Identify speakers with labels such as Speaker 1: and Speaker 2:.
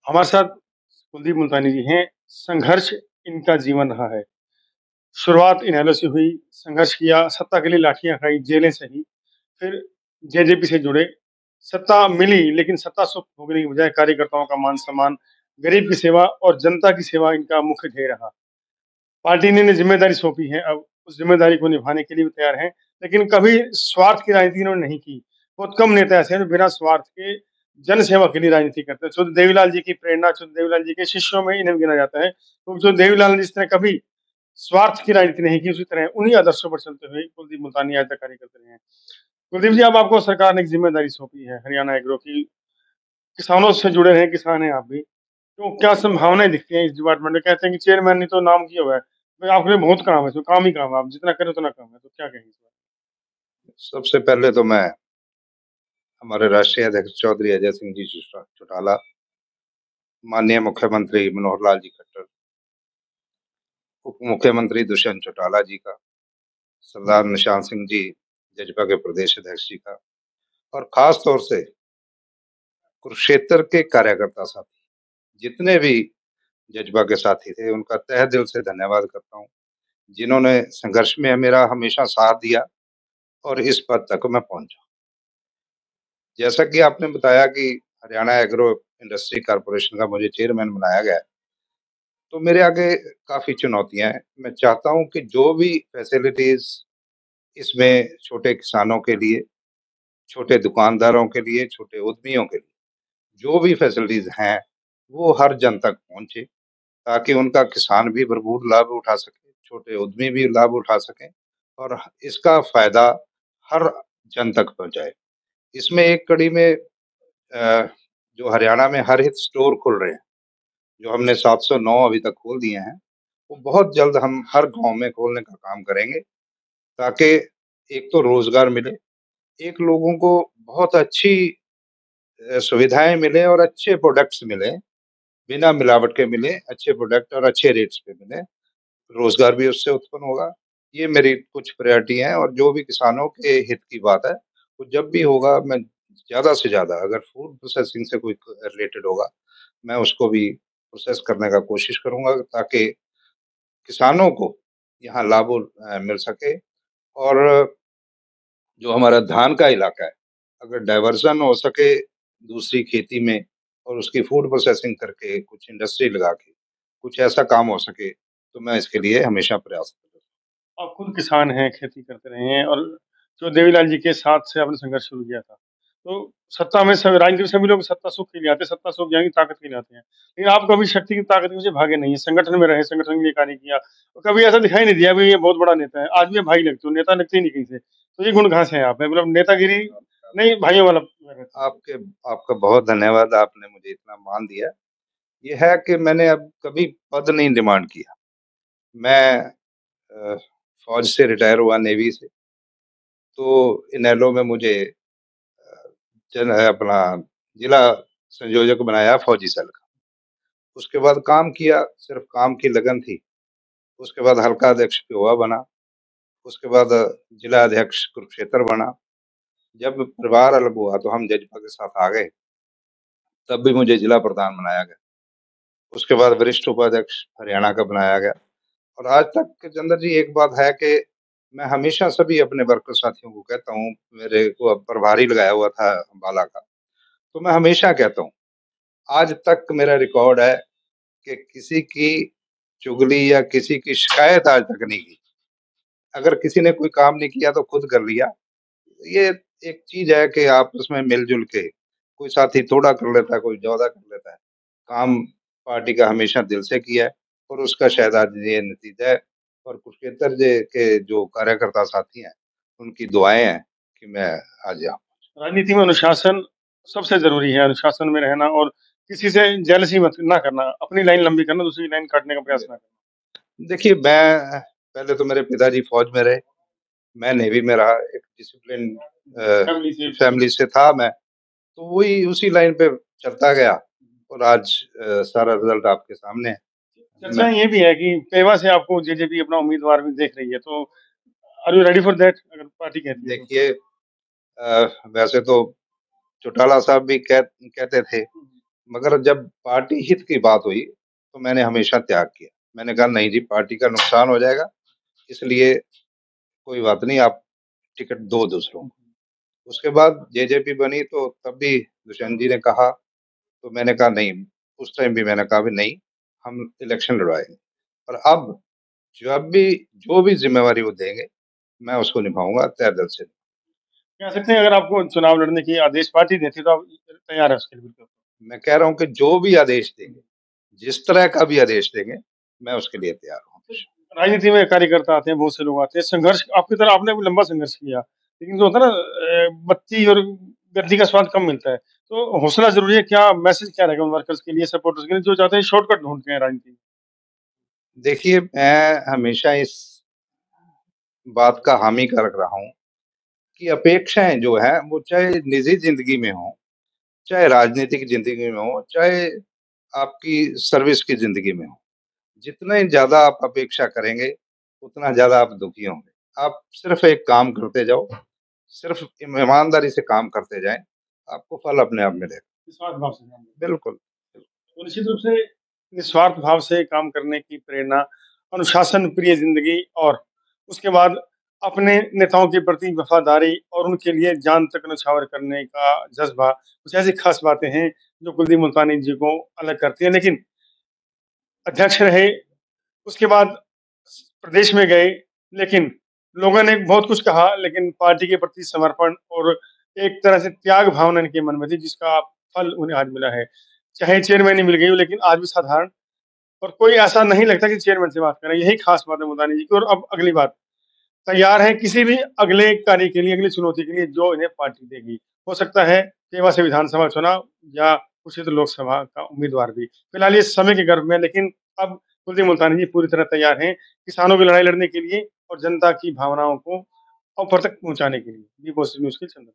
Speaker 1: हमारे साथ कुलदीप मुल्तानी जी हैं। संघर्ष इनका जीवन रहा है। शुरुआत इनेलो से हुई, संघर्ष किया, सत्ता के लिए लाठियाँ खाई, जेलें सही, फिर जेजेपी से जुड़े। सत्ता मिली लेकिन सत्ता सुख भोगने की बजाय कार्यकर्ताओं का मान-सम्मान, गरीब की सेवा और जनता की सेवा इनका मुख्य ध्येय रहा। पार्टी ने इन्हें ज़िम्मेदारी सौंपी है, अब उस ज़िम्मेदारी को निभाने के लिए भी तैयार हैं, लेकिन कभी स्वार्थ की राजनीति इन्होंने नहीं की। बहुत कम नेता ऐसे हैं जो बिना स्वार्थ के जन सेवा के लिए राजनीति करते हैं। शुद्ध देवीलाल जी की प्रेरणा, शुद्ध देवीलाल जी के शिष्यों में इन्हें गिना जाता है। तो जो देवीलाल ने जिस तरह कभी स्वार्थ की राजनीति नहीं की, उसी तरह उन्हीं आदर्शों पर चलते हुए कुलदीप मुल्तानी आज तक कार्य करते रहे हैं। कुलदीप जी, अब आपको सरकार ने एक ज़िम्मेदारी सौंपी है, हरियाणा एग्रो की। किसानों से जुड़े रहे किसान हैं आप भी। तो क्या संभावनाएँ दिखती हैं इस डिपार्टमेंट में? कहते हैं कि चेयरमैन ने तो नाम किया हुआ है। भाई आपके लिए बहुत काम है, इसमें काम ही काम है, आप जितना करें उतना कम है, तो क्या कहेंगे इस बारे
Speaker 2: सबसे पहले तो मैं हमारे राष्ट्रीय अध्यक्ष चौधरी अजय सिंह जी चौटाला, माननीय मुख्यमंत्री मनोहर लाल जी खट्टर, उप मुख्यमंत्री दुष्यंत चौटाला जी का, सरदार निशान सिंह जी जजपा के प्रदेश अध्यक्ष जी का, और खास तौर से कुरुक्षेत्र के कार्यकर्ता साथी जितने भी जजपा के साथी थे, उनका तहे दिल से धन्यवाद करता हूँ, जिन्होंने संघर्ष में मेरा हमेशा साथ दिया और इस पद तक मैं पहुंचा। जैसा कि आपने बताया कि हरियाणा एग्रो इंडस्ट्री कारपोरेशन का मुझे चेयरमैन बनाया गया है, तो मेरे आगे काफ़ी चुनौतियाँ हैं। मैं चाहता हूँ कि जो भी फैसिलिटीज़ इसमें छोटे किसानों के लिए, छोटे दुकानदारों के लिए, छोटे उद्यमियों के लिए, जो भी फैसिलिटीज़ हैं, वो हर जन तक पहुँचे, ताकि उनका किसान भी भरपूर लाभ उठा सके, छोटे उद्यमी भी लाभ उठा सकें और इसका फ़ायदा हर जन तक पहुँचाए। इसमें एक कड़ी में जो हरियाणा में हर हित स्टोर खुल रहे हैं, जो हमने 709 अभी तक खोल दिए हैं, वो बहुत जल्द हम हर गाँव में खोलने का काम करेंगे, ताकि एक तो रोज़गार मिले, एक लोगों को बहुत अच्छी सुविधाएँ मिलें और अच्छे प्रोडक्ट्स मिलें, बिना मिलावट के मिलें, अच्छे प्रोडक्ट और अच्छे रेट्स पे मिलें, रोज़गार भी उससे उत्पन्न होगा। ये मेरी कुछ प्रायोरिटी हैं और जो भी किसानों के हित की बात है, वो जब भी होगा मैं ज़्यादा से ज़्यादा अगर फूड प्रोसेसिंग से कोई रिलेटेड होगा, मैं उसको भी प्रोसेस करने का कोशिश करूँगा ताकि किसानों को यहाँ लाभ मिल सके और जो हमारा धान का इलाका है, अगर डाइवर्सन हो सके दूसरी खेती में और उसकी फूड प्रोसेसिंग करके कुछ इंडस्ट्री लगा के, कुछ ऐसा काम हो सके, तो मैं इसके लिए हमेशा प्रयास करूँगा।
Speaker 1: में? आप खुद किसान हैं, खेती करते रहे हैं और जो देवीलाल जी के साथ से आपने संघर्ष शुरू किया था। तो सत्ता में सब राजनीति में सभी लोग सत्ता सुख के लिए आते हैं, सत्ता सुख ज्ञान की ताकत के लिए आते हैं। लेकिन आप कभी शक्ति की ताकत की वजह से भागे नहीं हैं, संगठन में रहे, संगठन के लिए कार्य किया और कभी ऐसा दिखाई नहीं दिया भी ये बहुत बड़ा नेता है। आज भी आप भाई लगते हो, नेता लगते ही नहीं कहीं से। तो ये गुण कहाँ से है आप में? मतलब नेतागिरी नहीं, भाइयों वाला रहता है।
Speaker 2: आपके आपका बहुत धन्यवाद, आपने मुझे इतना मान दिया। ये है कि मैंने अब कभी पद नहीं डिमांड किया। मैं अ, फ़ौज से रिटायर हुआ नेवी से, तो इनेलो में मुझे अपना जिला संयोजक बनाया फौजी सेल का। उसके बाद काम किया, सिर्फ़ काम की लगन थी। उसके बाद हल्का अध्यक्ष पेहोवा बना, उसके बाद जिला अध्यक्ष कुरुक्षेत्र बना। जब परिवार अलग हुआ तो हम जजपा के साथ आ गए, तब भी मुझे जिला प्रधान बनाया गया। उसके बाद वरिष्ठ उपाध्यक्ष हरियाणा का बनाया गया और आज तक के चंदर जी एक बात है कि मैं हमेशा सभी अपने वर्कर साथियों को कहता हूँ, मेरे को अब प्रभारी लगाया हुआ था अम्बाला का, तो मैं हमेशा कहता हूँ, आज तक मेरा रिकॉर्ड है कि किसी की चुगली या किसी की शिकायत आज तक नहीं की। अगर किसी ने कोई काम नहीं किया तो खुद कर लिया। ये एक चीज़ है कि आपस में मिल-जुल के कोई साथी थोड़ा कर लेता है, कोई ज़्यादा कर लेता है। काम पार्टी का हमेशा दिल से किया है और उसका शायद आज ये नतीजा है और कुरुक्षेत्र के जो कार्यकर्ता साथी हैं, उनकी दुआएँ हैं कि मैं आज यहाँ
Speaker 1: राजनीति में अनुशासन सबसे ज़रूरी है, अनुशासन में रहना और किसी से जेलसी मत ना करना, अपनी लाइन लंबी करना, दूसरी की लाइन काटने का प्रयास ना करना।
Speaker 2: देखिए, मैं पहले तो मेरे पिताजी फ़ौज में रहे, मैं नेवी में रहा, एक डिसिप्लिन
Speaker 1: फैमिली से
Speaker 2: फैमिली से था मैं, तो वही उसी लाइन पे चलता गया और आज सारा रिज़ल्ट आपके सामने है।
Speaker 1: चर्चा
Speaker 2: मैं
Speaker 1: ये भी है कि पेवा से आपको जेजेपी अपना उम्मीदवार भी देख रही है, तो are you ready for that अगर पार्टी कहती है तो?
Speaker 2: देखिए वैसे तो चौटाला साहब भी कहते थे, मगर जब पार्टी हित की बात हुई, तो मैंने हमेशा त्याग किया। मैंने कहा नहीं जी, पार्टी का नुकसान हो जाएगा, इसलिए कोई बात नहीं, आप टिकट दो दूसरों को। उसके बाद जेजेपी बनी, तो तब भी दुष्यंत जी ने कहा, तो मैंने कहा नहीं, उस टाइम भी मैंने कहा भी नहीं, हम इलेक्शन लड़वाएँगे। और अब जब भी जो भी ज़िम्मेवारी वो देंगे, मैं उसको निभाऊँगा तय दिल से।
Speaker 1: कह सकते हैं अगर आपको चुनाव लड़ने की आदेश पार्टी देती है तो आप तैयार हैं उसके लिए बिल्कुल।
Speaker 2: मैं कह रहा हूँ कि जो भी आदेश देंगे, जिस तरह का भी आदेश देंगे, मैं उसके लिए तैयार हूँ हमेशा।
Speaker 1: राजनीति में कार्यकर्ता आते हैं, बहुत से लोग आते हैं, संघर्ष आपकी तरह आपने भी लंबा संघर्ष किया। लेकिन जो होता है ना बत्ती और गद्दी का स्वाद कम मिलता है। तो हौसला ज़रूरी है, क्या मैसेज क्या रहेगा उन वर्कर्स के लिए, सपोर्टर्स के लिए जो चाहते हैं शॉर्टकट ढूँढते हैं राजनीति में?
Speaker 2: देखिए, मैं हमेशा इस बात का हामी कर रहा हूँ कि अपेक्षाएँ जो हैं, वो चाहे निजी ज़िंदगी में हों, चाहे राजनीतिक ज़िंदगी में हों, चाहे आपकी सर्विस की ज़िंदगी में हों। जितने ज़्यादा आप अपेक्षा करेंगे, उतना ज़्यादा आप दुखी होंगे। आप सिर्फ़ एक काम करते जाओ, सिर्फ़ ईमानदारी से काम करते जाएँ, आपको फल अपने आप मिलेगा।
Speaker 1: निस्वार्थ भाव से काम करना।
Speaker 2: बिल्कुल।
Speaker 1: तो निश्चित रूप से निस्वार्थ भाव से काम करने की प्रेरणा, अनुशासन प्रिय ज़िंदगी और उसके बाद अपने नेताओं के प्रति वफ़ादारी और उनके लिए जान तक न्यौछावर करने का जज़्बा, कुछ ऐसी ख़ास बातें हैं जो कुलदीप मुल्तानी जी को अलग करती हैं। लेकिन अध्यक्ष रहे, उसके बाद प्रदेश में गए, लेकिन लोगों ने बहुत कुछ कहा, लेकिन पार्टी के प्रति समर्पण और एक तरह से त्याग भावना इनके मन में थी, जिसका फल उन्हें आज मिला है। चाहे चेयरमैन मिल गई हो, लेकिन आज भी साधारण और कोई ऐसा नहीं लगता कि चेयरमैन से बात करें। यही खास बात है मुल्तानी जी की। और अब अगली बात, तैयार हैं किसी भी अगले कार्य के लिए, अगली चुनौती के लिए जो इन्हें पार्टी देगी। हो सकता है सेवा से विधानसभा चुनाव या कुछ तो लोकसभा का उम्मीदवार भी। फिलहाल ये समय के गर्भ में है, लेकिन अब कुलदीप मुल्तानी जी पूरी तरह तैयार हैं किसानों की लड़ाई लड़ने के लिए और जनता की भावनाओं को ऊपर तक पहुँचाने के लिए। बी पॉजिटिव न्यूज़ के चंदन।